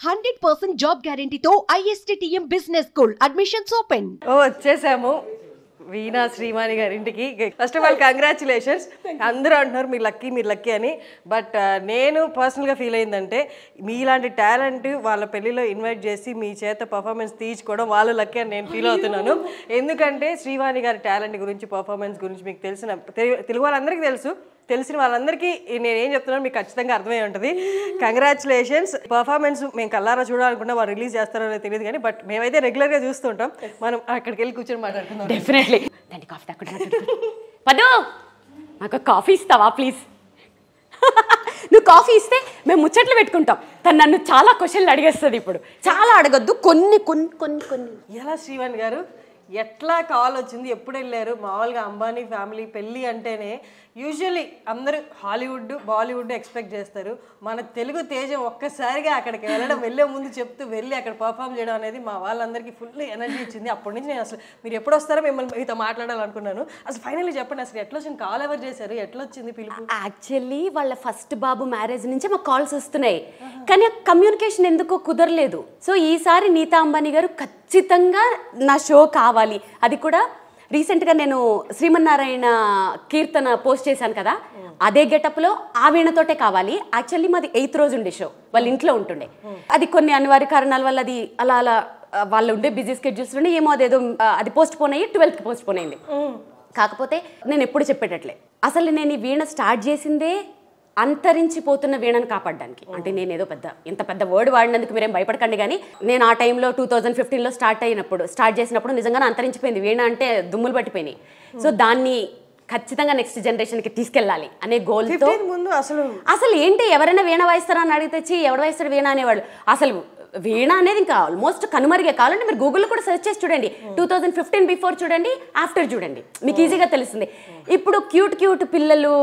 100% job గ్యారెంటీతో ISTTM business school admissions open. వచ్చేసాము వీణా శ్రీవాణి గారి ఇంటికి. First of all congratulations. అందరూ అంటున్నారు మీరు లక్కీ అని. బట్ నేను పర్సనల్గా ఫీల్ అయిందంటే మీలాంటి టాలెంట్ వాళ్ళ పెళ్ళిలో ఇన్వైట్ చేసి మీ చేత పర్ఫార్మెన్స్ తీయించుకోవడం వాళ్ళు లక్కీ అని నేను ఫీల్ అవుతున్నాను. ఎందుకంటే శ్రీవాణి గారి టాలెంట్ గురించి పర్ఫార్మెన్స్ గురించి మీకు తెలుగు వాళ్ళందరికీ తెలిసిన వాళ్ళందరికీ నేనేం చెప్తున్నాను మీకు ఖచ్చితంగా అర్థమై ఉంటుంది. కంగ్రాచులేషన్స్. పర్ఫార్మెన్స్ మేము కల్లారా చూడాలనుకున్నా వాళ్ళు రిలీజ్ చేస్తారో తెలియదు కానీ బట్ మేమైతే రెగ్యులర్గా చూస్తుంటాం. మనం అక్కడికి వెళ్ళి కూర్చొని మాట్లాడుకుందాం. డెఫినెట్లీ. దాన్ని కాఫీ తక్కువ పదో నాకు కాఫీ ఇస్తావా ప్లీజ్? నువ్వు కాఫీ ఇస్తే మేము ముచ్చట్లు పెట్టుకుంటాం. తను నన్ను చాలా క్వశ్చన్లు అడిగేస్తుంది. ఇప్పుడు చాలా అడగద్దు, కొన్ని కొన్ని కొన్ని కొన్ని. ఎలా శ్రీవాణి గారు ఎట్లా కాల్ వచ్చింది, ఎప్పుడు వెళ్ళారు? మామూలుగా అంబానీ ఫ్యామిలీ పెళ్ళి అంటేనే యూజువల్లీ అందరూ హాలీవుడ్ బాలీవుడ్ ఎక్స్పెక్ట్ చేస్తారు. మన తెలుగు తేజం ఒక్కసారిగా అక్కడికి వెళ్ళే ముందు చెప్తూ వెళ్ళి అక్కడ పర్ఫామ్ చేయడం అనేది మా వాళ్ళందరికీ ఫుల్ ఎనర్జీ ఇచ్చింది. అప్పటి నుంచి నేను అసలు మీరు ఎప్పుడు వస్తారో మిమ్మల్ని మీతో మాట్లాడాలనుకున్నాను. అసలు ఫైనల్లీ చెప్పండి, అసలు ఎట్లా వచ్చింది కాల్ ఎవరు చేశారు, ఎట్లా వచ్చింది పిలుపు? యాక్చువల్లీ వాళ్ళ ఫస్ట్ బాబు మ్యారేజ్ నుంచి మాకు కాల్స్ వస్తున్నాయి, కానీ ఆ కమ్యూనికేషన్ ఎందుకో కుదరలేదు. సో ఈసారి నీతా అంబానీ గారు ఖచ్చితంగా నా షో కావాలి. అది కూడా రీసెంట్గా నేను శ్రీమన్నారాయణ కీర్తన పోస్ట్ చేశాను కదా, అదే గెటప్లో ఆ వీణతోటే కావాలి. యాక్చువల్లీ మాది 8th రోజు ఉండే షో, వాళ్ళ ఇంట్లో ఉంటుండే. అది కొన్ని అనివార్య కారణాల వల్ల అది అలా వాళ్ళు ఉండే బిజీ స్కెడ్యూల్స్ ఉండే ఏమో అదేదో అది పోస్ట్ పోన్ అయ్యి 12th పోస్ట్ పోన్ అయింది. కాకపోతే నేను ఎప్పుడు చెప్పేటట్లే అసలు నేను ఈ వీణ స్టార్ట్ చేసిందే అంతరించిపోతున్న వీణను కాపాడడానికి. అంటే నేను ఏదో ఇంత పెద్ద వర్డ్ వాడినందుకు మీరేం భయపడకండి, కానీ నేను ఆ టైంలో 2015లో స్టార్ట్ చేసినప్పుడు నిజంగానే అంతరించిపోయింది వీణ. అంటే దుమ్ములు పట్టిపోయినాయి. సో దాన్ని ఖచ్చితంగా నెక్స్ట్ జనరేషన్కి తీసుకెళ్ళాలి అనే గోల్తో అసలు ఏంటి ఎవరైనా వీణ వాయిస్తారా అని అడిగితే ఎవడు వాయిస్తాడు వీణ అనేవాళ్ళు. అసలు వీణ అనేది ఇంకా ఆల్మోస్ట్ కనుమరిగే. కావాలంటే మీరు గూగుల్లో కూడా సెర్చ్ చేసి చూడండి, 2015 బిఫోర్ చూడండి, ఆఫ్టర్ చూడండి, మీకు ఈజీగా తెలుస్తుంది. ఇప్పుడు క్యూట్ పిల్లలు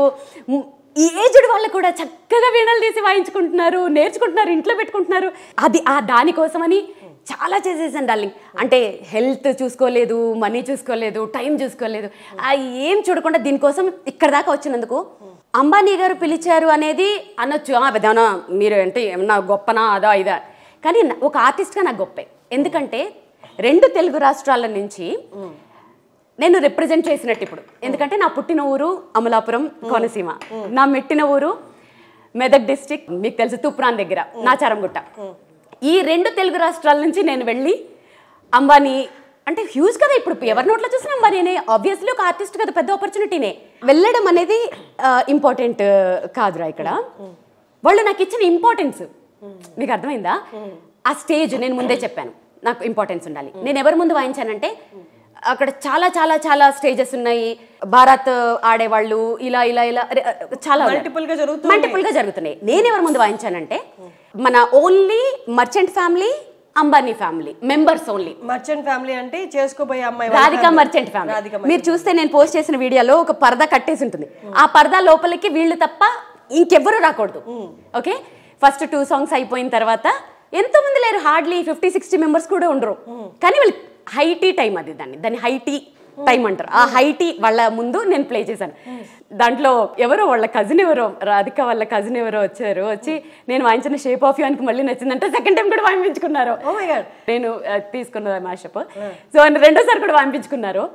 ఈ ఏజ్డ్ వాళ్ళు కూడా చక్కగా వీణలు తీసి వాయించుకుంటున్నారు, నేర్చుకుంటున్నారు, ఇంట్లో పెట్టుకుంటున్నారు. అది దానికోసమని చాలా చేసేసాను డార్లింగ్. అంటే హెల్త్ చూసుకోలేదు, మనీ చూసుకోలేదు, టైం చూసుకోలేదు, ఏం చూడకుండా దీనికోసం ఇక్కడ దాకా వచ్చినందుకు అంబానీ గారు పిలిచారు అనేది అనొచ్చు. పెద్దనా మీరు అంటే ఏమన్నా గొప్పనా అదా ఇదా, కానీ ఒక ఆర్టిస్ట్గా నాకు గొప్పే. ఎందుకంటే 2 తెలుగు రాష్ట్రాల నుంచి నేను రిప్రజెంట్ చేసినట్టు ఇప్పుడు. ఎందుకంటే నా పుట్టిన ఊరు అమలాపురం కోనసీమ, నా మెట్టిన ఊరు మెదక్ డిస్టిక్, మీకు తెలుసు తుప్రాన్ దగ్గర నాచారంగుట్ట. ఈ 2 తెలుగు రాష్ట్రాల నుంచి నేను వెళ్ళి అంబానీ అంటే హ్యూజ్ కదా, ఇప్పుడు ఎవరి నోట్లో చూసినా అంబానీనే. ఆబ్వియస్లీ ఒక ఆర్టిస్ట్ కదా, పెద్ద ఆపర్చునిటీనే. వెళ్ళడం అనేది ఇంపార్టెంట్ కాదురా. ఇక్కడ వాళ్ళు నాకు ఇచ్చిన ఇంపార్టెన్స్ మీకు అర్థమైందా? ఆ స్టేజ్ నేను ముందే చెప్పాను, నాకు ఇంపార్టెన్స్ ఉండాలి. నేను ఎవరి ముందు వాయించానంటే అక్కడ చాలా చాలా చాలా స్టేజెస్ ఉన్నాయి. భారత్ ఆడేవాళ్ళు ఇలా ఇలా ఇలా చాలా మల్టిపుల్ గా జరుగుతున్నాయి. నేను ఎవరి ముందు వాయించానంటే మన only merchant family, Ambani family members only. Merchant family అంటే చేసుకోబోయే అమ్మాయి రాధికా మర్చెంట్ ఫ్యామిలీ. మీరు చూస్తే నేను పోస్ట్ చేసిన వీడియోలో ఒక పరదా కట్టేసి ఉంటుంది. ఆ పరదా లోపలికి వీళ్ళు తప్ప ఇంకెవ్వరూ రాకూడదు. ఓకే, ఫస్ట్ 2 songs అయిపోయిన తర్వాత ఎంతో మంది లేరు, హార్డ్లీ 50-60 మెంబర్స్ కూడా ఉండరు. కానీ వాళ్ళు హైటీ టైం, అది దాన్ని హైటీ టైం అంటారు. ఆ హైటీ వాళ్ళ ముందు నేను ప్లే చేశాను. దాంట్లో వాళ్ళ కజిన్ రాధిక వాళ్ళ కజిన్ వచ్చి నేను వాయించిన షేప్ ఆఫ్ యూ అని మళ్ళీ నచ్చిందంటే సెకండ్ టైం కూడా వాయించుకున్నారు. నేను తీసుకున్న మ్యాషప్. సో 2వ సారి కూడా వాయించుకున్నారు.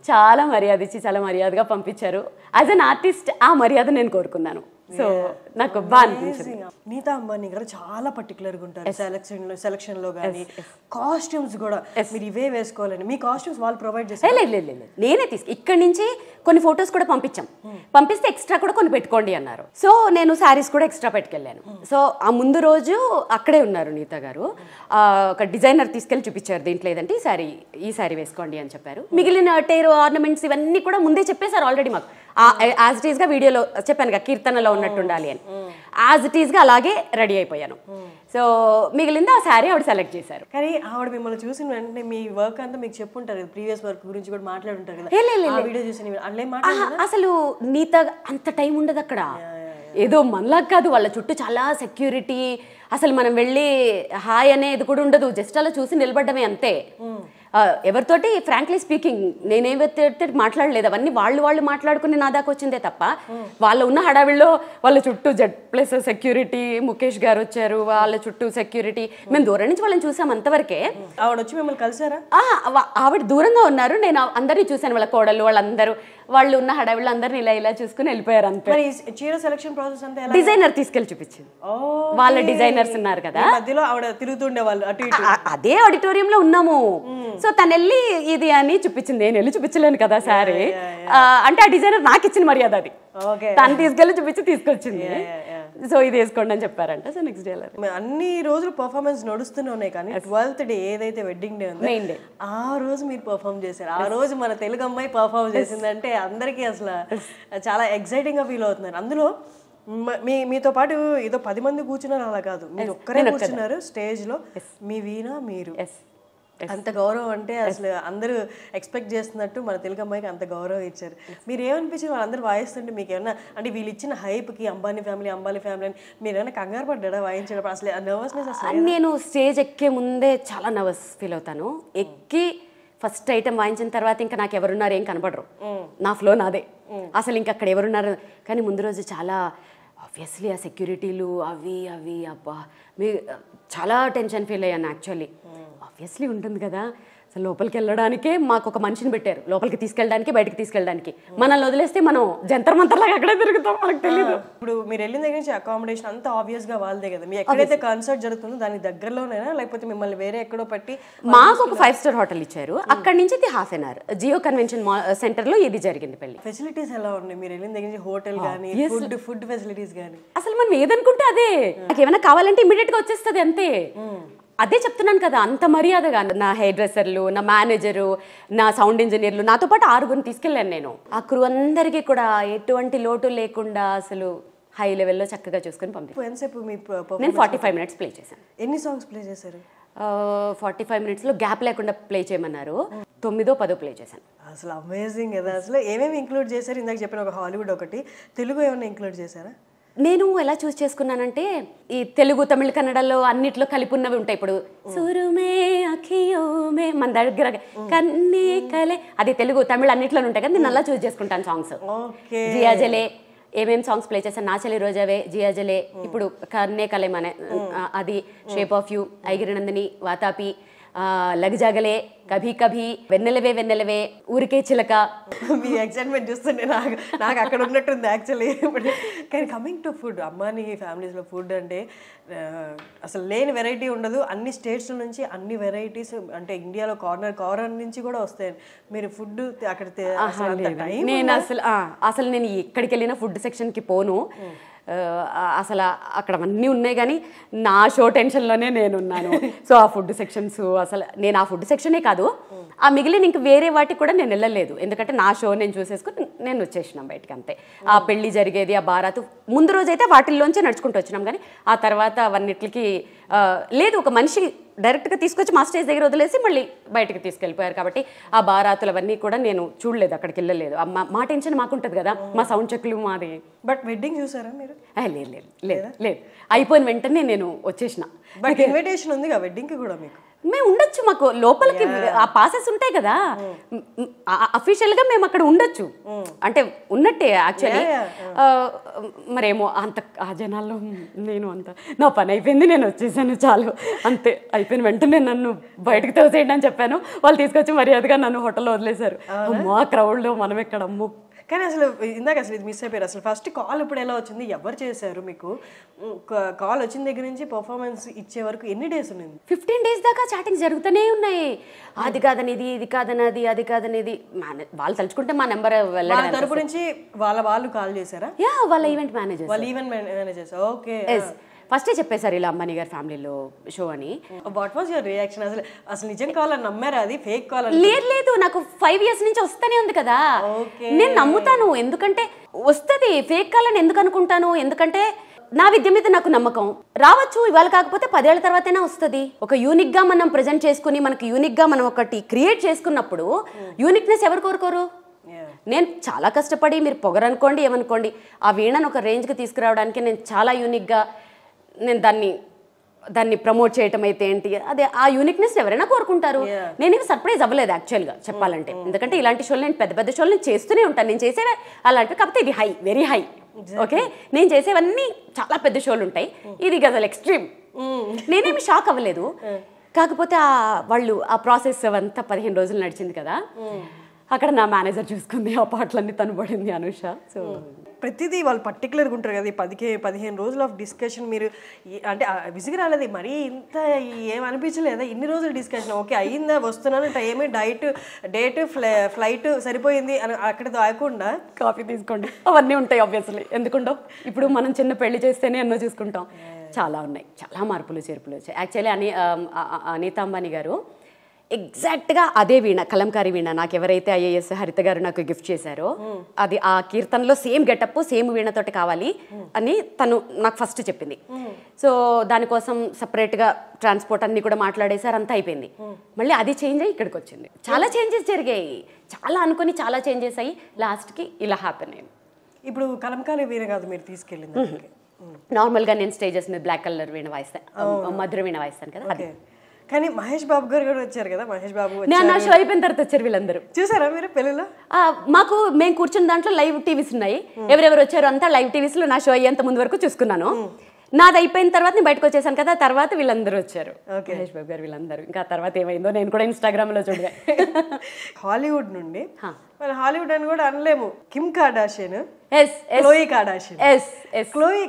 చాలా మర్యాద ఇచ్చి చాలా మర్యాదగా పంపించారు. యాజ్ అన్ ఆర్టిస్ట్ ఆ మర్యాద నేను కోరుకున్నాను. సో నాకు బాగా అనిపించింది. నీతా అంబానీ గారు చాలా పర్టికులర్గా ఉంటారు సెలక్షన్ లో కానీ కాస్ట్యూమ్స్ కూడా మీరు ఇవే వేసుకోవాలని. మీ కాస్ట్యూమ్స్ వాళ్ళు ప్రొవైడ్ చేస్తారు? లేదు, నేనే ఇక్కడి నుంచి కొన్ని ఫొటోస్ కూడా పంపిస్తే ఎక్స్ట్రా కూడా కొన్ని పెట్టుకోండి అన్నారు. సో నేను శారీస్ కూడా ఎక్స్ట్రా పెట్టుకెళ్ళాను. సో ఆ ముందు రోజు అక్కడే ఉన్నారు నీతా గారు. ఒక డిజైనర్ తీసుకెళ్ళి చూపించారు, దీంట్లో ఏదంటే ఈ శారీ వేసుకోండి అని చెప్పారు. మిగిలిన టేర్ ఆర్నమెంట్స్ ఇవన్నీ కూడా ముందే చెప్పేశారు ఆల్రెడీ మాకు. యాజ్ ఇట్ ఈస్గా వీడియోలో చెప్పాను కదా, కీర్తనలో ఉన్నట్టు ఉండాలి అని. యాజ్ ఇట్ ఈస్గా అలాగే రెడీ అయిపోయాను. సో మిగిలింది ఆ శారీ ఆవిడ సెలెక్ట్ చేశారు. కానీ ఆవిడ మిమ్మల్ని చూసిన వెంటనే మీ వర్క్ అంతా మీకు చెప్పుంటారు కదా, ప్రీవియస్ వర్క్ గురించి కూడా మాట్లాడుంటారు కదా. వీడియో చూసి అసలు నీతా అంత టైం ఉండదు అక్కడ. ఏదో మనలా కాదు, వాళ్ళ చుట్టూ చాలా సెక్యూరిటీ. అసలు మనం వెళ్ళి హాయ్ అనేది కూడా ఉండదు, జస్ట్ అలా చూసి నిలబడ్డమే అంతే. ఎవరితోటి ఫ్రాంక్లీ స్పీకింగ్ నేనేవైతే మాట్లాడలేదు, అవన్నీ వాళ్ళు మాట్లాడుకుని నా దాకా వచ్చిందే తప్ప వాళ్ళ ఉన్న హడావిల్లో వాళ్ళ చుట్టూ Z+ సెక్యూరిటీ, ముఖేష్ గారు వచ్చారు, వాళ్ళ చుట్టూ సెక్యూరిటీ, మేము దూరం నుంచి వాళ్ళని చూసాం అంతవరకే. ఆవిడ వచ్చి మిమ్మల్ని కలిసారా? ఆవిడ దూరంగా ఉన్నారు, నేను అందరినీ చూశాను, వాళ్ళ కోడళ్ళు వాళ్ళందరూ వాళ్ళు ఉన్న హడావిళ్ళు అందరిని ఇలా చూసుకుని వెళ్ళిపోయారు అంతే. చీర సెలక్షన్ ప్రాసెస్ అంటే డిజైనర్ తీసుకెళ్లి చూపించింది, వాళ్ళ డిజైనర్స్ ఉన్నారు కదా, మధ్యలో ఆవిడ తిరుగుతుండే వాళ్ళు అటు ఇటు. అదే ఆడిటోరియంలో ఉన్నాము. సో తను వెళ్ళి ఇది అని చూపించింది, నేను వెళ్ళి చూపించలేను కదా సారీ, అంటే ఆ డిజైనర్ నాకు ఇచ్చిన మర్యాద అది, తను తీసుకెళ్ళి తీసుకొచ్చింది. సో ఇది వేసుకోండి అని చెప్పారంట. సో నెక్స్ట్ డే అన్ని రోజులు పర్ఫార్మెన్స్ నడుస్తూనే ఉన్నాయి, కానీ 12th డే ఏదైతే వెడ్డింగ్ డే ఉందో మెయిన్ డే, ఆ రోజు మీరు పర్ఫార్మ్ చేశారు. ఆ రోజు మన తెలుగు అమ్మాయి పర్ఫార్మ్ చేసిందంటే అందరికీ అసలు చాలా ఎక్సైటింగ్ గా ఫీల్ అవుతున్నారు. అందులో మీతో పాటు ఏదో 10 మంది కూర్చున్నారు అలా కాదు, మీరు ఒక్కరే కూర్చున్నారు స్టేజ్ లో, మీ వీణ మీరు. అంత గౌరవం అంటే అసలు అందరూ ఎక్స్పెక్ట్ చేస్తున్నట్టు మన తెలుగు అమ్మాయికి అంత గౌరవం ఇచ్చారు. మీరు ఏమనిపించింది వాళ్ళందరూ వాయిస్తుంటే? మీకు ఏమన్నా అంటే వీళ్ళు ఇచ్చిన హైప్కి అంబానీ ఫ్యామిలీ అని మీరు ఏమైనా కంగారు పడ్డా వాయించేటప్పుడు? అసలు నర్వస్నెస్ అసలు? నేను స్టేజ్ ఎక్కే ముందే చాలా నర్వస్ ఫీల్ అవుతాను. ఎక్కి ఫస్ట్ ఐటమ్ వాయించిన తర్వాత ఇంకా నాకు ఎవరున్నారు ఏం కనపడరు, నా ఫ్లో నాదే, అసలు ఇంకా అక్కడ ఎవరున్నారు. కానీ ముందు రోజు చాలా ఆబ్వియస్లీ ఆ సెక్యూరిటీలు అవి అబ్బా చాలా టెన్షన్ ఫీల్ అయ్యాను యాక్చువల్లీ. ఆబ్వియస్లీ ఉంటుంది కదా, అసలు లోపలికి వెళ్ళడానికే మాకు ఒక మనిషిని పెట్టారు, లోపలికి తీసుకెళ్ళడానికి బయటకు తీసుకెళ్ళడానికి. మనల్ని వదిలేస్తే మనం జంతర్ మంతర్లాగా అక్కడే తిరుగుతాం, మనకు తెలియదు. ఇప్పుడు మీరు వెళ్ళిన దగ్గర నుంచి అకామిడేషన్ అంతా ఆబ్వియస్ గా వాళ్ళదే కదా, మీరు ఎక్కడైతే కాన్సర్ట్ జరుగుతుందో దానికి దగ్గరలోనేనా, లేకపోతే మిమ్మల్ని వేరే ఎక్కడో పట్టి? మాకు ఒక 5-star హోటల్ ఇచ్చారు, అక్కడి నుంచి ½ an hour Jio convention centre లో ఇది జరిగింది పెళ్లి. ఫెసిలిటీస్ ఎలా ఉన్నాయి మీరు వెళ్ళిన దగ్గర నుంచి? హోటల్ కానీ ఫుడ్ ఫెసిలిటీస్ కానీ? అసలు మనం ఏదనుకుంటే అదే, నాకు ఏమైనా కావాలంటే ఇమీడియట్ గా వచ్చేస్తుంది అంతే. అదే చెప్తున్నాను కదా, అంత మర్యాదగా నా హెయిర్ డ్రెస్సర్లు, నా మేనేజరు, నా సౌండ్ ఇంజనీర్లు, నాతో పాటు 6 తీసుకెళ్ళాను నేను. ఆ క్రూ అందరికీ కూడా ఎటువంటి లోటు లేకుండా అసలు హై లెవెల్లో చక్కగా చూసుకొని పంపించాను. ఎంతసేపు నేను 45 minutes ప్లే చేశాను. ఎన్ని సాంగ్స్ ప్లే చేశారు? 45 minutesలో గ్యాప్ లేకుండా ప్లే చేయమన్నారు, 9-10 ప్లే చేశాను. అసలు అమేజింగ్ కదా. అసలు ఏమేమి ఇంక్లూడ్ చేశారు? ఇందాక చెప్పిన ఒక హాలీవుడ్ ఒకటి, తెలుగు ఏమైనా ఇంక్లూడ్ చేశారా? నేను ఎలా చూస్ చేసుకున్నానంటే ఈ తెలుగు, తమిళ, కన్నడలో అన్నిట్లో కలిపి ఉన్నవి ఉంటాయి. ఇప్పుడు సురుమే అఖియోమే మన దగ్గర కన్నీ కలే, అది తెలుగు తమిళ అన్నిట్లో ఉంటాయి కదా, నేను అలా చూస్ చేసుకుంటాను సాంగ్స్. జియాజలే ఏమేమి సాంగ్స్ ప్లే చేశాను? నా చెలి రోజావే, జియాజలే, ఇప్పుడు కన్నే కలే మన అది, shape of you, Aigiri Nandini, Vatapi, Lag Ja Gale, Kabhi Kabhi, Vennelave, ఊరికే చిలక. మీ ఎక్సైట్మెంట్ చూస్తుంటే నాకు అక్కడ ఉన్నట్టుంది యాక్చువల్లీ. కానీ కమింగ్ టు ఫుడ్, అంబానీ ఫ్యామిలీస్లో ఫుడ్ అంటే అసలు లేని వెరైటీ ఉండదు. అన్ని స్టేట్స్ నుంచి అన్ని వెరైటీస్, అంటే ఇండియాలో కార్నర్ నుంచి కూడా వస్తాయి. మీరు ఫుడ్ అక్కడ నేను అసలు నేను ఎక్కడికి వెళ్ళినా ఫుడ్ సెక్షన్కి పోను. అసలు అక్కడ అన్నీ ఉన్నాయి, కానీ నా షో టెన్షన్లోనే నేనున్నాను. సో ఆ ఫుడ్ సెక్షన్స్, అసలు నేను ఆ ఫుడ్ సెక్షనే కాదు, ఆ మిగిలిన ఇంక వేరే వాటికి కూడా నేను వెళ్ళలేదు. ఎందుకంటే నా షో నేను చూసేసుకుని నేను వచ్చేసినాం బయటకు అంతే. ఆ పెళ్లి జరిగేది, ఆ బారాతు ముందు రోజైతే వాటిల్లోంచే నడుచుకుంటూ వచ్చినాం, కానీ ఆ తర్వాత అవన్నిటికి లేదు, ఒక మనిషి డైరెక్ట్గా తీసుకొచ్చి మా స్టేజ్ దగ్గర వదిలేసి మళ్ళీ బయటకు తీసుకెళ్ళిపోయారు. కాబట్టి ఆ బారాతులు అవన్నీ కూడా నేను చూడలేదు, అక్కడికి వెళ్ళలేదు. మా టెన్షన్ మాకుంటుంది కదా, మా సౌండ్ చెక్లు మాది. బట్ వెడ్డింగ్ చూసారా మీరు? లేదు, అయిపోయిన వెంటనే నేను వచ్చేసిన. బట్ ఇన్విటేషన్ ఉంది కదా వెడ్డింగ్కి కూడా మీకు? మేము ఉండొచ్చు, మాకు లోపలికి ఆ పాసెస్ ఉంటాయి కదా, అఫీషియల్గా మేము అక్కడ ఉండొచ్చు, అంటే ఉన్నట్టే యాక్చువల్లీ. మరేమో అంత ఆ జనాల్లో నేను అంత నా పని అయిపోయింది, నేను వచ్చేసాను చాలు అంతే. అయిపోయిన వెంటనే నన్ను బయటకు తోసేయండి అని చెప్పాను, వాళ్ళు తీసుకొచ్చి మర్యాదగా నన్ను హోటల్లో వదిలేశారు. అమ్మో క్రౌడ్లో మనం ఎక్కడ అమ్ము. కానీ అసలు ఇందాక అసలు ఇది మిస్ అయిపోయారు. అసలు ఫస్ట్ కాల్ ఇప్పుడు ఎలా వచ్చింది, ఎవరు చేశారు మీకు? కాల్ వచ్చిన దగ్గర నుంచి పర్ఫార్మెన్స్ ఇచ్చే వరకు ఎన్ని డేస్ ఉంది? 15 days దాకా చాటింగ్ జరుగుతూనే ఉన్నాయి. అది కాదనేది, ఇది కాదనేది, అది కాదనేది. వాళ్ళు తలుచుకుంటే మా నెంబర్ వెళ్ళడం తరపు నుంచి వాళ్ళు కాల్ చేశారా? యా, వాళ్ళ ఈవెంట్ మేనేజర్స్. ఓకే, ఫస్టే చెప్పేశారు ఇలా అంబానీ గారి ఫ్యామిలీలో షో అని. What was your reaction? అసలు నిజం కాల్ అని నమ్మారా? అది ఫేక్ కాల్? లేదు, నాకు 5 years నుంచి వస్తూనే ఉంది కదా, నేను నమ్ముతాను. ఎందుకంటే వస్తుంది, ఫేక్ కాల్ అని ఎందుకు అనుకుంటాను? ఎందుకంటే నా విద్య మీద నాకు నమ్మకం. రావచ్చు, ఇవాళ కాకపోతే 10 ఏళ్ల తర్వాతైనా వస్తుంది. ఒక యూనిక్ గా మనం ప్రెజెంట్ చేసుకుని, మనకి యూనిక్ గా మనం ఒకటి క్రియేట్ చేసుకున్నప్పుడు యూనిక్నెస్ ఎవరు కోరుకోరు? నేను చాలా కష్టపడి, మీరు పొగరనుకోండి ఏమనుకోండి, ఆ వీణను ఒక రేంజ్కి తీసుకురావడానికి నేను చాలా యూనిక్గా నేను దాన్ని దాన్ని ప్రమోట్ చేయటం అయితే ఏంటి, అదే ఆ యూనిక్నెస్ ఎవరైనా కోరుకుంటారు. నేనేమి సర్ప్రైజ్ అవ్వలేదు యాక్చువల్గా చెప్పాలంటే, ఎందుకంటే ఇలాంటి షోలు నేను పెద్ద పెద్ద షోలు నేను చేస్తూనే ఉంటాను. నేను చేసేవే అలాంటివి, కాకపోతే ఇది హై, వెరీ హై. ఓకే, నేను చేసేవన్నీ చాలా పెద్ద షోలు ఉంటాయి, ఇది గజల్ ఎక్స్ట్రీమ్. నేనేమి షాక్ అవ్వలేదు. కాకపోతే వాళ్ళు ఆ ప్రాసెస్ అంతా 15 రోజులు నడిచింది కదా, అక్కడ నా మేనేజర్ చూసుకుంది, ఆ పాటలన్నీ తను పడింది అనుష. సో ప్రతిదీ వాళ్ళు పర్టికులర్గా ఉంటారు కదా, 15 రోజులు ఆఫ్ డిస్కషన్. మీరు అంటే విసిగి రాలేదు మరీ ఇంత ఏమనిపించలేదా ఇన్ని రోజులు డిస్కషన్? ఓకే అయ్యిందా, వస్తున్నాను, టైం, డేట్, ఫ్లైట్ సరిపోయింది అని అక్కడితో ఆగకుండా కాఫీ తీసుకోండి అవన్నీ ఉంటాయి ఆబ్వియస్లీ, ఎందుకుండో. ఇప్పుడు మనం చిన్న పెళ్లి చేస్తేనే ఎన్నో చూసుకుంటాం, చాలా ఉన్నాయి, చాలా మార్పులు చేర్పులు వచ్చాయి. యాక్చువల్లీ అనితా అంబానీ గారు ఎగ్జాక్ట్గా అదే వీణ, కలంకారీ వీణ, నాకు ఎవరైతే ఐఏఎస్ హరిత గారు నాకు గిఫ్ట్ చేశారో అది ఆ కీర్తనలో సేమ్ గెటప్ సేమ్ వీణతోటి కావాలి అని తను నాకు ఫస్ట్ చెప్పింది. సో దానికోసం సపరేట్గా ట్రాన్స్పోర్ట్ అన్ని కూడా మాట్లాడేసారు, అంతా అయిపోయింది. మళ్ళీ అది చేంజ్ అయ్యి ఇక్కడికి వచ్చింది. చాలా చేంజెస్ జరిగాయి, చాలా అనుకుని చాలా చేంజెస్ అయ్యి లాస్ట్కి ఇలా హ్యాపెన్ అయింది. ఇప్పుడు కలంకారీ వీణ కాదు మీరు తీసుకెళ్ళింది, నార్మల్గా నేను స్టేజెస్ మీద బ్లాక్ కలర్ వీణ వాయిస్తాను, మధుర వీణ వాయిస్తాను కదా అది. కానీ మహేష్ బాబు గారు కూడా వచ్చారు కదా, మహేష్ బాబు నా షో అయిపోయిన తర్వాత వచ్చారు వీళ్ళందరూ. చూసారా మీరు పెళ్ళిలో? మాకు మేము కూర్చున్న దాంట్లో లైవ్ టీవీస్ ఉన్నాయి, ఎవరెవరు వచ్చారు అంతా లైవ్ టీవీస్ లో నా షో అయ్యేంత ముందు వరకు చూసుకున్నాను. నాది అయిపోయిన తర్వాత నేను బయటకు వచ్చేసాను కదా, తర్వాత వీళ్ళందరూ వచ్చారు, మహేష్ బాబు గారు వీళ్ళందరూ. ఇంకా తర్వాత ఏమైందో నేను కూడా ఇన్స్టాగ్రామ్ లో చూడగా. హాలీవుడ్ నుండి హాలీవుడ్ అని కూడా అనలేము, కిమ్ కార్డాషియన్, క్లోయి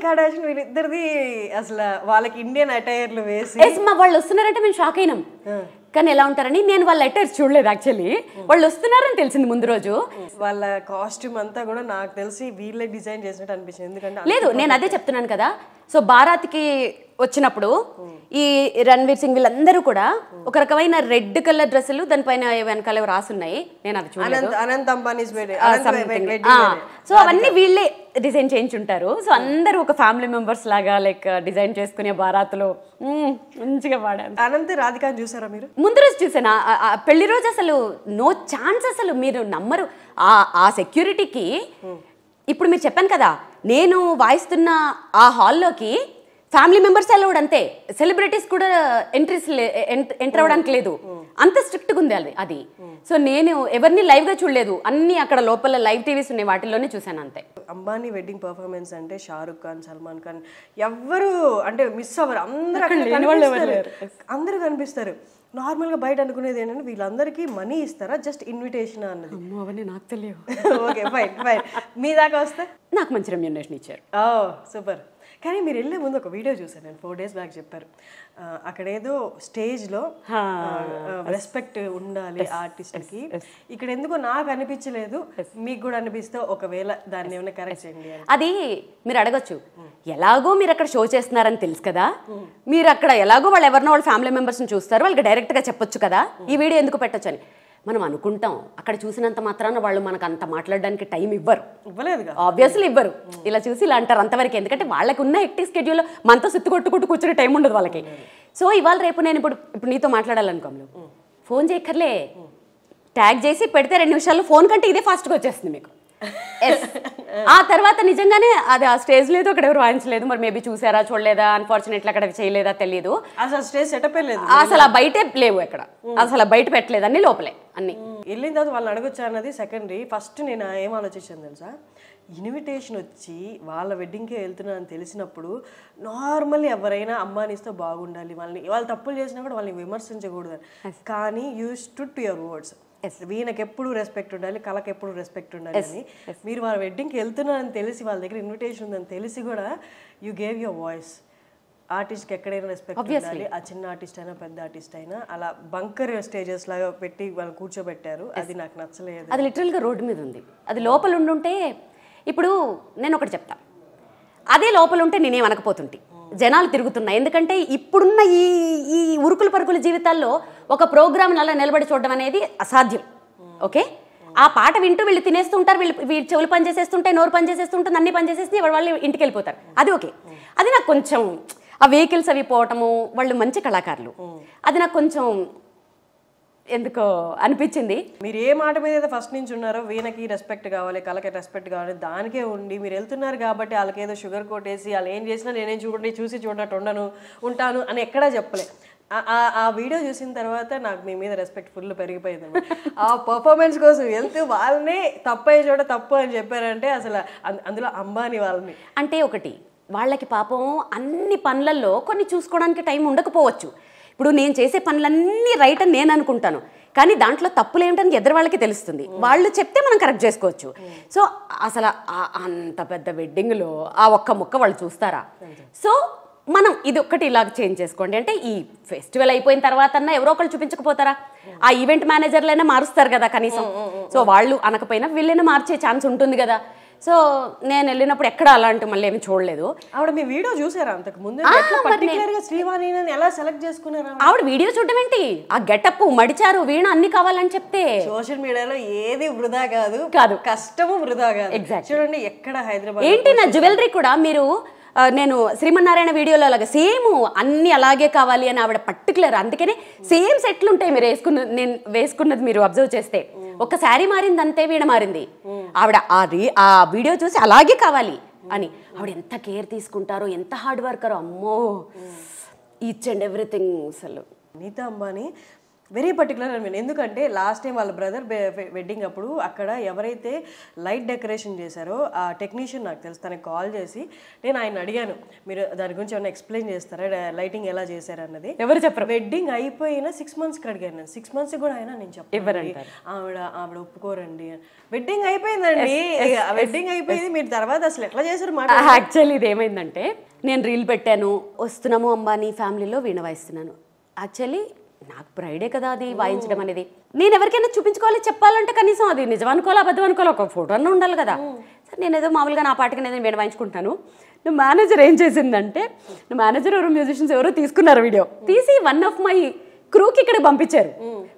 కార్డాషియన్ వీళ్ళిద్దరిది అసలు వాళ్ళకి ఇండియన్ అటైర్లు వేసి వాళ్ళు వస్తున్నారంటే మేము షాక్ అయినాం. కానీ ఎలా ఉంటారని నేను వాళ్ళ అటైర్స్ చూడలేదు యాక్చువల్లీ, వాళ్ళు వస్తున్నారని తెలిసింది ముందు రోజు. వాళ్ళ కాస్ట్యూమ్ అంతా కూడా నాకు తెలిసి వీళ్ళే డిజైన్ చేసినట్టు అనిపించింది. ఎందుకంటే లేదు, నేను అదే చెప్తున్నాను కదా. సో బారాత్కి వచ్చినప్పుడు ఈ రణ్వీర్ సింగ్ వీళ్ళందరూ కూడా ఒక రకమైన రెడ్ కలర్ డ్రెస్సులు, దానిపైన వెనకాల రాసున్నాయి, నేను అది చూడలేదు. అనంత్ అంబానీ. సో అవన్నీ వీళ్ళే డిజైన్ చేయించుంటారు. సో అందరూ ఒక ఫ్యామిలీ మెంబర్స్ లాగా లైక్ డిజైన్ చేసుకునే బారాత్లో మంచిగా పాడారు. అనంత్ రాధిక చూసారా మీరు? ముందు రోజు చూసాను, పెళ్లి రోజు అసలు నో ఛాన్స్, అసలు మీరు నమ్మరు. ఆ సెక్యూరిటీకి ఇప్పుడు మీరు చెప్పాను కదా, నేను వాయిస్తున్న ఆ హాల్లోకి ఫ్యామిలీ మెంబర్స్ అలౌడ్, అంతే, సెలబ్రిటీస్ కూడా ఎంటర్ అవ్వడానికి లేదు, అంత స్ట్రిక్ట్గా ఉంది అది. సో నేను ఎవరిని లైవ్ గా చూడలేదు, అన్ని అక్కడ లోపల లైవ్ టీవీస్ ఉన్నాయి, వాటిల్లోనే చూసాను అంతే. అంబానీ వెడ్డింగ్ పర్ఫార్మెన్స్ అంటే షారుఖ్ ఖాన్, సల్మాన్ ఖాన్ ఎవ్వరు అంటే మిస్ అవ్వరు, అందరూ కనిపిస్తారు. నార్మల్గా బయట అనుకునేది ఏంటంటే వీళ్ళందరికీ మనీ ఇస్తారా, జస్ట్ ఇన్విటేషన్ అన్నది? అవన్నీ నాకు తెలియదు. Okay fine fine. మీ దాకా వస్తే నాకు మంచి రెమ్యూనరేషన్ ఇచ్చారు. సూపర్. కానీ మీరు వెళ్ళే ముందు ఒక వీడియో చూసాను నేను, 4 days బ్యాక్ చెప్పారు, అక్కడ ఏదో స్టేజ్లో రెస్పెక్ట్ ఉండాలి ఆర్టిస్ట్కి. ఇక్కడ ఎందుకో నాకు అనిపించలేదు, మీకు కూడా అనిపిస్తే ఒకవేళ దాన్ని ఏమైనా కరెక్ట్ చేయండి. అది మీరు అడగచ్చు, ఎలాగో మీరు అక్కడ షో చేస్తున్నారని తెలుసు కదా, మీరు అక్కడ ఎలాగో వాళ్ళు ఎవరినో వాళ్ళ ఫ్యామిలీ మెంబర్స్ని చూస్తారు, వాళ్ళకి డైరెక్ట్గా చెప్పొచ్చు కదా ఈ వీడియో ఎందుకు పెట్టచ్చు అని. మనం అనుకుంటాం, అక్కడ చూసినంత మాత్రాన వాళ్ళు మనకు అంత మాట్లాడడానికి టైం ఇవ్వలేదు, ఆబ్వియస్లీ ఇవ్వరు. ఇలా చూసి ఇలా అంటారు అంతవరకు, ఎందుకంటే వాళ్ళకి ఉన్న హెక్టిక్ స్కెడ్యూల్లో మనతో సుత్తు కొట్టుకుంటూ కూర్చునే టైం ఉండదు వాళ్ళకి. సో ఇవాళ రేపు నేను ఇప్పుడు నీతో మాట్లాడాలనుకోండి, ఫోన్ చేయక్కర్లే, ట్యాగ్ చేసి పెడితే 2 నిమిషాల్లో ఫోన్ కంటే ఇదే ఫాస్ట్గా వచ్చేస్తుంది మీకు. ఆ తర్వాత నిజంగానే అది ఆ స్టేజ్ లేదు, అక్కడ ఎవరు వాయించలేదు, మరి మేబీ చూసారా చూడలేదా, అన్ఫార్చునేట్లీ అక్కడ చేయలేదా తెలియదు, అసలు స్టేజ్ సెటప్ లేదు, అసలు బయటే లేవు, ఎక్కడ అసలు బయట పెట్టలేదు, అన్ని లోపలే అన్ని. వెళ్ళిన తర్వాత వాళ్ళని అడగొచ్చా అన్నది సెకండరీ. ఫస్ట్ నేను ఏం ఆలోచించాను తెలుసా, ఇన్విటేషన్ వచ్చి వాళ్ళ వెడ్డింగ్కే వెళ్తున్నా అని తెలిసినప్పుడు నార్మల్లీ ఎవరైనా అంబానీస్తో బాగుండాలి, వాళ్ళు తప్పులు చేసినా కూడా వాళ్ళని విమర్శించకూడదు. కానీ you stood to your words. వీళ్ళకి ఎప్పుడు రెస్పెక్ట్ ఉండాలి, కళకి ఎప్పుడు రెస్పెక్ట్ ఉండాలి అని. మీరు వాళ్ళ వెడ్డింగ్కి వెళ్తున్నారని తెలిసి, వాళ్ళ దగ్గర ఇన్విటేషన్ ఉందని తెలిసి కూడా యూ గేవ్ యువర్ వాయిస్. ఆర్టిస్ట్కి ఎక్కడైనా రెస్పెక్ట్ ఉండాలి, ఆ చిన్న ఆర్టిస్ట్ అయినా పెద్ద ఆర్టిస్ట్ అయినా. అలా బంకర్ స్టేజెస్ లాగా పెట్టి వాళ్ళు కూర్చోబెట్టారు, అది నాకు నచ్చలేదు. అది లిటరల్గా రోడ్డు మీద ఉంది, అది లోపల ఉండుంటే. ఇప్పుడు నేను ఒకటి చెప్తా, అదే లోపల ఉంటే నేనేం అనకపోతుంటే, జనాలు తిరుగుతున్నాయి. ఎందుకంటే ఇప్పుడున్న ఈ ఉరుకులు పరుకుల జీవితాల్లో ఒక ప్రోగ్రామ్ అలా నిలబడి చూడడం అనేది అసాధ్యం. ఓకే, ఆ పాట వింటూ వీళ్ళు తినేస్తుంటారు, వీళ్ళు చెవులు పని చేసేస్తుంటాయి, నోరు పని చేసేస్తుంటుంది, అన్ని పని చేసేసి వాళ్ళు ఇంటికి వెళ్ళిపోతారు, అది ఓకే. అది నాకు కొంచెం ఆ వెహికల్స్ అవి పోవటము, వాళ్ళు మంచి కళాకారులు, అది నాకు కొంచెం ఎందుకో అనిపించింది. మీరు ఏ మాట మీద అయితే ఫస్ట్ నుంచి ఉన్నారో వీణకి రెస్పెక్ట్ కావాలి, కళకి రెస్పెక్ట్ కావాలి, దానికే ఉండి మీరు వెళ్తున్నారు కాబట్టి వాళ్ళకి ఏదో షుగర్ కొట్టేసి వాళ్ళు ఏం చేసినా నేనేం చూసి చూడనట్టు ఉంటాను అని ఎక్కడా చెప్పలే. ఆ వీడియో చూసిన తర్వాత నాకు మీ మీద రెస్పెక్ట్ ఫుల్ పెరిగిపోయింది అనమాట. ఆ పర్ఫార్మెన్స్ కోసం వెళ్తూ వాళ్ళనే తప్పయ్యే చోట తప్పు అని చెప్పారంటే అసలు అందులో అంబానీ వాళ్ళని అంటే ఒకటి వాళ్ళకి పాపం అన్ని పనులలో కొన్ని చూసుకోవడానికి టైం ఉండకపోవచ్చు. ఇప్పుడు నేను చేసే పనులన్నీ రైట్ అని నేను అనుకుంటాను, కానీ దాంట్లో తప్పులు ఏమిటని ఎదురు వాళ్ళకి తెలుస్తుంది. వాళ్ళు చెప్తే మనం కరెక్ట్ చేసుకోవచ్చు. సో అసలు అంత పెద్ద వెడ్డింగ్లో ఆ ఒక్క ముక్క వాళ్ళు చూస్తారా? సో మనం ఇది ఒక్కటి ఇలాగ చేంజ్ చేసుకోండి అంటే ఈ ఫెస్టివల్ అయిపోయిన తర్వాత ఎవరో ఒకళ్ళు చూపించకపోతారా? ఆ ఈవెంట్ మేనేజర్లైనా మారుస్తారు కదా కనీసం. సో వాళ్ళు అనకపోయినా వీళ్ళైనా మార్చే ఛాన్స్ ఉంటుంది కదా. సో నేను వెళ్ళినప్పుడు ఎక్కడ అలాంటి మళ్ళీ ఏమి చూడలేదు. ఆవిడ మీ వీడియో చూసారా అంతకు ముందు? శ్రీవాణిని ఎలా సెలెక్ట్ చేసుకున్నారా? ఆవిడ వీడియో చూడటం ఏంటి, ఆ గెటప్ మడిచారు, వీణ అన్ని కావాలని చెప్తే. సోషల్ మీడియాలో ఏది వృధా కాదు, కష్టము వృధా కాదు. ఎగ్జాక్ట్. చూడండి ఎక్కడ హైదరాబాద్ ఏంటి నా జ్యువెలరీ కూడా మీరు నేను శ్రీమన్నారాయణ వీడియోలో అలాగే సేమ్ అన్ని అలాగే కావాలి అని ఆవిడ పర్టికులర్. అందుకనే సేమ్ సెట్లు ఉంటాయి మీరు నేను వేసుకున్నది మీరు అబ్జర్వ్ చేస్తే. ఒక శారీ మారింది అంతే, వీణ మారింది. ఆవిడ ఆ వీడియో చూసి అలాగే కావాలి అని ఆవిడ ఎంత కేర్ తీసుకుంటారో, ఎంత హార్డ్ వర్కరో, అమ్మో ఈచ్ అండ్ ఎవ్రీథింగ్. అసలు నీతా అంబానీ వెరీ పర్టికులర్ అని. ఎందుకంటే లాస్ట్ టైం వాళ్ళ బ్రదర్ వెడ్డింగ్ అప్పుడు అక్కడ ఎవరైతే లైట్ డెకరేషన్ చేశారో ఆ టెక్నీషియన్ నాకు తెలుసు, తనకి కాల్ చేసి నేను ఆయన అడిగాను మీరు దాని గురించి ఏమైనా ఎక్స్ప్లెయిన్ చేస్తారా, లైటింగ్ ఎలా చేశారు అన్నది. ఎవరు చెప్పరు. వెడ్డింగ్ అయిపోయిన 6 months అడిగాను నేను. 6 months కూడా అయినా నేను చెప్పాను ఆవిడ ఒప్పుకోరండి. వెడ్డింగ్ అయిపోయిందండి, వెడ్డింగ్ అయిపోయింది, మీరు తర్వాత అసలు ఎట్లా చేశారు మాట. యాక్చువల్లీ ఇది ఏమైందంటే నేను రీల్ పెట్టాను, వస్తున్నాము అంబానీ ఫ్యామిలీలో వీణ వాయిస్తున్నాను. యాక్చువల్లీ నాకు బ్రైడే కదా అది వాయించడం అనేది. నేను ఎవరికైనా చూపించుకోవాలి చెప్పాలంటే కనీసం అది నిజం అనుకోవాలి అబద్ధం అనుకోవాలి, ఒక ఫోటో అన్న ఉండాలి కదా. సరే నేను ఏదో మామూలుగా నా పాటికి నేను వీణ వాయించుకుంటాను. నువ్వు మేనేజర్ ఏం చేసిందంటే, మేనేజర్ ఎవరో మ్యూజిషియన్స్ ఎవరో తీసుకున్నారు వీడియో తీసి వన్ ఆఫ్ మై క్రూకి ఇక్కడ పంపించారు.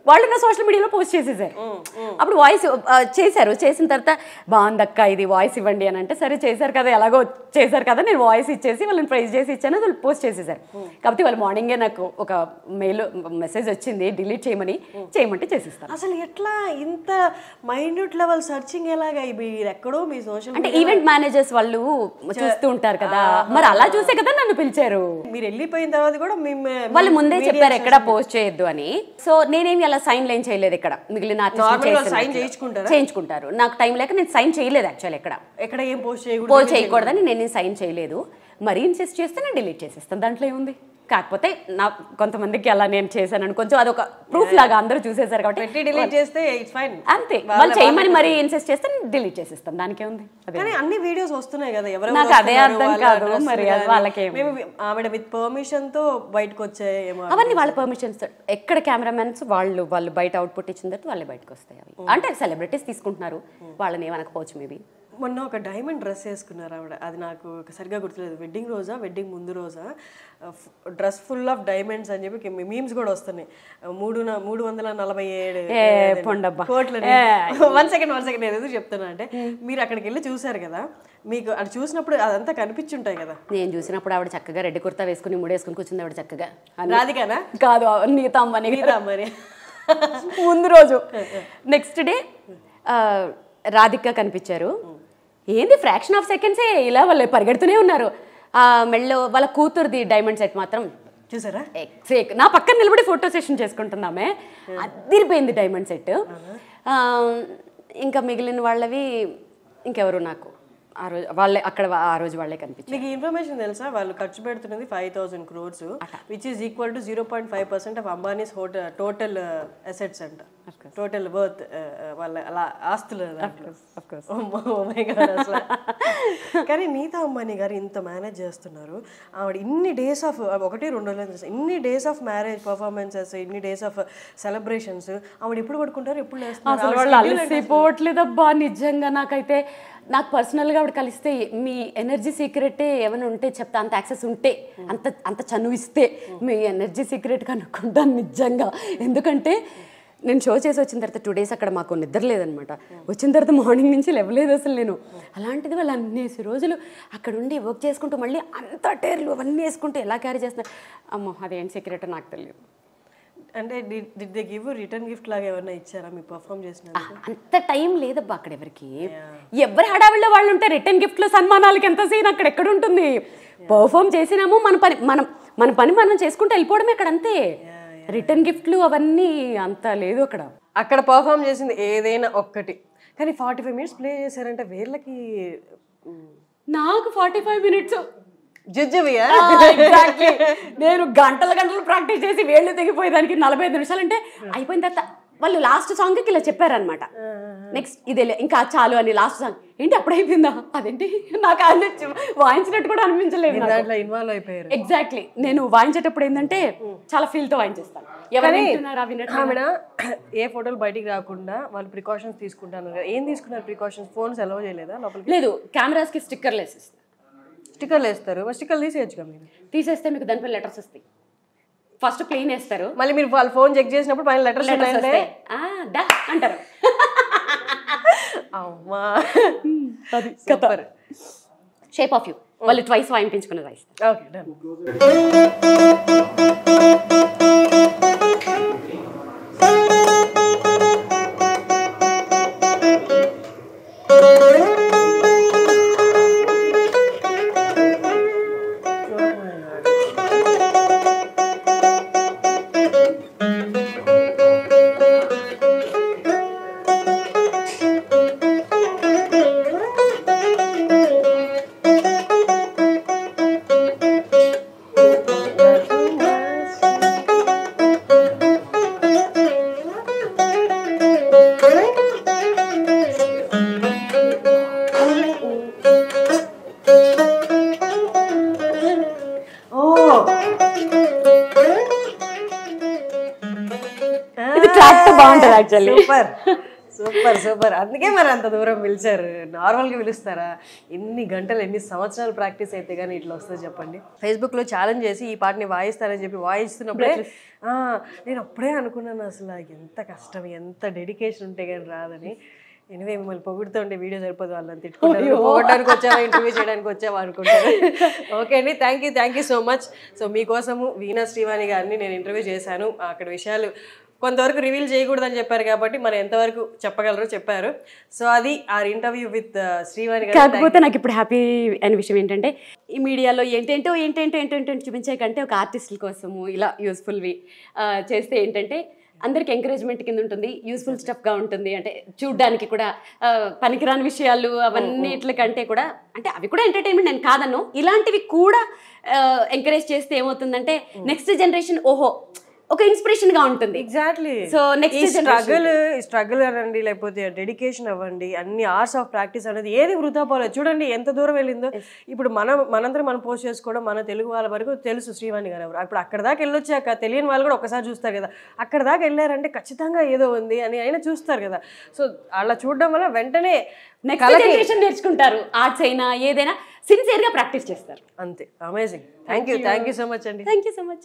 వాళ్ళు నా సోషల్ మీడియాలో పోస్ట్ చేసేసారు. అప్పుడు వాయిస్ చేశారు. చేసిన తర్వాత బాగుందక్క ఇది వాయిస్ ఇవ్వండి అని అంటే, సరే చేశారు కదా ఎలాగో చేశారు కదా నేను వాయిస్ ఇచ్చేసి వాళ్ళని ప్రైజ్ చేసి ఇచ్చాను. వాళ్ళు పోస్ట్ చేసేసారు. కాబట్టి వాళ్ళు మార్నింగే నాకు ఒక మెసేజ్ వచ్చింది డిలీట్ చేయమంటే చేసిస్తాను. అసలు ఎట్లా ఇంత మైన్యూట్ లెవెల్ సర్చింగ్ ఎలాగా? ఎక్కడో మీ సోషల్ అంటే ఈవెంట్ మేనేజర్స్ వాళ్ళు చూస్తూ ఉంటారు కదా, మరి అలా చూసే కదా నన్ను పిలిచారు. మీరు వెళ్ళిపోయిన తర్వాత కూడా వాళ్ళు ముందే చెప్పారు ఎక్కడ పోస్ట్ చేయొద్దు అని. సో నేనేమి అలా సైన్లు ఏం చేయలేదు. ఇక్కడ మిగిలిన చేయించుకుంటారు. నాకు టైం లేక నేను సైన్ చేయలేదు. యాక్చువల్ ఎక్కడ ఏం పోస్ట్ చేయకూడదని నేను సైన్ చేయలేదు. మరీ ఇన్సిస్ట్ చేస్తే నేను డిలీట్ చేసేస్తాను, దాంట్లో ఏముంది. కాకపోతే నా కొంతమందికి అలా నేను చేశాను కొంచెం అదొక ప్రూఫ్ లాగా అందరూ చూసేసారు కాబట్టి డిలీట్ చేస్తే ఇట్స్ ఫైన్ అంతే. వాళ్ళు చేయమని మరీ ఇన్సిస్ట్ చేస్తే డిలీట్ చేసేస్తాను, దానికే ఉంది. కానీ అన్ని వీడియోస్ వస్తున్నాయి కదా, ఎవరు నాకు అదే అర్థం కాదు మరి వాళ్ళకి. ఆవిడ విత్ పర్మిషన్ తో బయటకు వచ్చాయి అవన్నీ వాళ్ళ పర్మిషన్స్. ఎక్కడ కెమెరామెన్స్ వాళ్ళు బయట అవుట్పుట్ ఇచ్చిన తర్వాత వాళ్ళే బయటకు వస్తాయి అవి. అంటే సెలబ్రిటీస్ తీసుకుంటున్నారు, వాళ్ళని ఏమనకపోవచ్చు మేబీ. మొన్న ఒక డైమండ్ డ్రెస్ వేసుకున్నారు ఆవిడ, అది నాకు సరిగ్గా గుర్తులేదు. వెడ్డింగ్ రోజా వెడ్డింగ్ ముందు రోజా డ్రెస్ ఫుల్ ఆఫ్ డైమండ్స్ అని చెప్పి మీమ్స్ కూడా వస్తున్నాయి. 347 కోట్లు. వన్ సెకండ్ నేను ఎందుకు చెప్తున్నా అంటే, మీరు అక్కడికి వెళ్ళి చూసారు కదా, మీకు అది చూసినప్పుడు అదంతా కనిపించుంటాయి కదా. నేను చూసినప్పుడు ఆవిడ చక్కగా రెడ్డి కుర్తా వేసుకుని ముడేసుకుని కూర్చుంది ఆవిడ చక్కగా. రాధికానా? కాదు, నీతా అంబానీ ముందు రోజు. నెక్స్ట్ డే రాధిక కనిపించారు. ఏంది ఫ్రాక్షన్ ఆఫ్ సెకండ్సే ఇలా వాళ్ళు పరిగెడుతూనే ఉన్నారు. మెళ్ళో వాళ్ళ కూతురుది డైమండ్ సెట్ మాత్రం చూసారా, నా పక్కన నిలబడి ఫోటో సెషన్ చేసుకుంటున్నామే, అదిరిపోయింది డైమండ్ సెట్. ఇంకా మిగిలిన వాళ్ళవి ఇంకెవరు నాకు ఆ రోజు వాళ్ళే అక్కడ ఆ రోజు వాళ్ళే కనిపించారు. మీకు ఇన్ఫర్మేషన్ తెలుసా, వాళ్ళు ఖర్చు పెడుతున్నది 5,000 crores, which is equal to 0.5% of Ambanis total assets అంట, టోటల్ వర్త్ వాళ్ళ అలా ఆస్తులు. కానీ నీతా అంబానీ గారు ఇంత మేనేజ్ చేస్తున్నారు. ఆవిడ ఇన్ని డేస్ ఆఫ్ 1-2 రోజులు ఇన్ని డేస్ ఆఫ్ మ్యారేజ్ పర్ఫార్మెన్సెస్, ఇన్ని డేస్ ఆఫ్ సెలబ్రేషన్స్, ఆవిడ ఎప్పుడు పడుకుంటారు ఎప్పుడు లేకపోవట్లేదబ్బా నిజంగా. నాకైతే నాకు పర్సనల్గా ఆవిడ కలిస్తే మీ ఎనర్జీ సీక్రెటే ఏమైనా ఉంటే చెప్తా, అంత యాక్సెస్ ఉంటే అంత చనువిస్తే మీ ఎనర్జీ సీక్రెట్ కనుక్కుంటాను నిజంగా. ఎందుకంటే నేను షో చేసి వచ్చిన తర్వాత 2 days అక్కడ మాకు నిద్ర లేదనమాట. వచ్చిన తర్వాత మార్నింగ్ నుంచి లేవలేదు అసలు నేను. అలాంటిది వాళ్ళు అన్నేసి రోజులు అక్కడ ఉండి వర్క్ చేసుకుంటూ మళ్ళీ అంత టైర్లు అవన్నీ వేసుకుంటూ ఎలా క్యారీ చేస్తున్నారు, అమ్మో అదేంటి సీక్రెట్ నాకు తెలియదు. అంటే did they give return gift లాగా ఏమైనా ఇచ్చారా మీ పర్ఫామ్ చేసినందుకు? అంత టైం లేదబ్బా అక్కడ ఎవరికి. ఎవరి హడావిడిలో వాళ్ళు ఉంటే రిటర్న్ గిఫ్ట్లు సన్మానాలకి ఎంత సీన్ అక్కడ ఎక్కడ ఉంటుంది. పర్ఫామ్ చేసినాము, మన పని మనం చేసుకుంటూ వెళ్ళిపోవడమే అక్కడ, అంతే. రిటర్న్ గిఫ్ట్లు అవన్నీ అంత లేదు అక్కడ. అక్కడ పర్ఫామ్ చేసింది ఏదైనా ఒక్కటి, కానీ 45 minutes ప్లే చేశారంటే వీళ్ళకి నాకు 45 minutes జడ్జవియా? నేను గంటలు ప్రాక్టీస్ చేసి వేళ్ళు తెగిపోయేదానికి 45 నిమిషాలు అంటే అయిపోయిన తర్వాత వాళ్ళు లాస్ట్ సాంగ్కి ఇలా చెప్పారనమాట, నెక్స్ట్ ఇదే ఇంకా చాలు అని. లాస్ట్ సాంగ్ ఏంటి అప్పుడు అయిపోయిందా, అదేంటి నాకు వాయించినట్టు కూడా అనిపించలేదు. దాంట్లో ఇన్వాల్వ్ అయిపోయారు. ఎగ్జాక్ట్లీ. నేను వాయించేటప్పుడు ఏంటంటే చాలా ఫీల్తో వాయించేస్తాను. ఆమెడ ఏ ఫోటోలు బయటికి రాకుండా వాళ్ళు ప్రికాషన్స్ తీసుకుంటాను. ఏం తీసుకున్నారు ప్రికాషన్స్? ఫోన్స్ అలౌ చేయలేదా లోపలికి? లేదు, కెమెరాస్కి స్టిక్కర్లు వేసేస్తాను. స్టిక్కర్లు వేస్తారు, స్టిక్కర్లు తీసేయచ్చుగా మీరు. తీసేస్తే మీకు దానిపై లెటర్స్ వస్తాయి. ఫస్ట్ ప్లెయిన్ వేస్తారు, మళ్ళీ మీరు వాళ్ళ ఫోన్ చెక్ చేసినప్పుడు పైన లెటర్స్ అంటారు. అమ్మా సూపర్. షేప్ ఆఫ్ యూ వాళ్ళు ట్వైస్ వాయించుకున్నది వాయిస్తారు. Okay done. బాగుంటుంది యాక్చువల్లీ. Super super super. అందుకే మరి అంత దూరం పిలిచారు. నార్మల్గా పిలుస్తారా? ఎన్ని గంటలు ఎన్ని సంవత్సరాలు ప్రాక్టీస్ అయితే కానీ ఇట్లా వస్తుంది చెప్పండి. ఫేస్బుక్లో ఛాలెంజ్ చేసి ఈ పాటని వాయిస్తారని చెప్పి వాయిస్తున్నప్పుడే నేను అప్పుడే అనుకున్నాను అసలు ఎంత కష్టం, ఎంత డెడికేషన్ ఉంటే కానీ రాదని. ఎనివే మిమ్మల్ని పొగుడుతుంటే వీడియో సరిపోదు, వాళ్ళని తిట్టుకుంటారు. పొగడానికి వచ్చావా, ఇంటర్వ్యూ చేయడానికి వచ్చావా అనుకుంటారు. ఓకే అండి, thank you so much. So మీకోసము వీణా శ్రీవాణి గారిని నేను ఇంటర్వ్యూ చేశాను. అక్కడ విషయాలు కొంతవరకు రివీల్ చేయకూడదని చెప్పారు కాబట్టి మరి ఎంతవరకు చెప్పగలరో చెప్పారు. సో అది ఆ ఇంటర్వ్యూ విత్ శ్రీవాణి గారు. కాకపోతే నాకు ఇప్పుడు హ్యాపీ అయిన విషయం ఏంటంటే ఈ మీడియాలో ఏంటంటో చూపించే కంటే ఒక ఆర్టిస్టుల కోసము ఇలా యూస్ఫుల్వి చేస్తే ఏంటంటే అందరికి ఎంకరేజ్మెంట్ కింద ఉంటుంది, యూస్ఫుల్ స్టఫ్గా ఉంటుంది. అంటే చూడ్డానికి కూడా పనికిరాని విషయాలు అవన్నిటికంటే కూడా, అంటే అవి కూడా ఎంటర్టైన్మెంట్ నేను కాదను, ఇలాంటివి కూడా ఎంకరేజ్ చేస్తే ఏమవుతుందంటే నెక్స్ట్ జనరేషన్ ఓహో ఒక ఇన్స్పిరేషన్ గా ఉంటుంది. ఎగ్జాక్ట్లీ. సో నెక్స్ట్ స్ట్రగుల్ అనండి, లేకపోతే డెడికేషన్ అవ్వండి, అన్ని అవర్స్ ఆఫ్ ప్రాక్టీస్ అనేది ఏది వృధా పోలేదు. చూడండి ఎంత దూరం వెళ్ళిందో. ఇప్పుడు మనందరం మనం పోస్ట్ చేసుకోవడం మన తెలుగు వాళ్ళ వరకు తెలుసు శ్రీవాణి గారు ఎవరు. ఇప్పుడు అక్కడ దాకా వెళ్ళొచ్చాక తెలియని వాళ్ళు కూడా ఒకసారి చూస్తారు కదా, అక్కడ దాకా వెళ్ళారంటే ఖచ్చితంగా ఏదో ఉంది అని అయినా చూస్తారు కదా. సో అలా చూడడం వల్ల వెంటనే నెక్స్ట్ జనరేషన్ నేర్చుకుంటారు. ఆర్ట్స్ అయినా ఏదైనా సిన్సియర్ గా ప్రాక్టీస్ చేస్తారు. అంతే. Amazing. Thank you so much అండి. Thank you so much.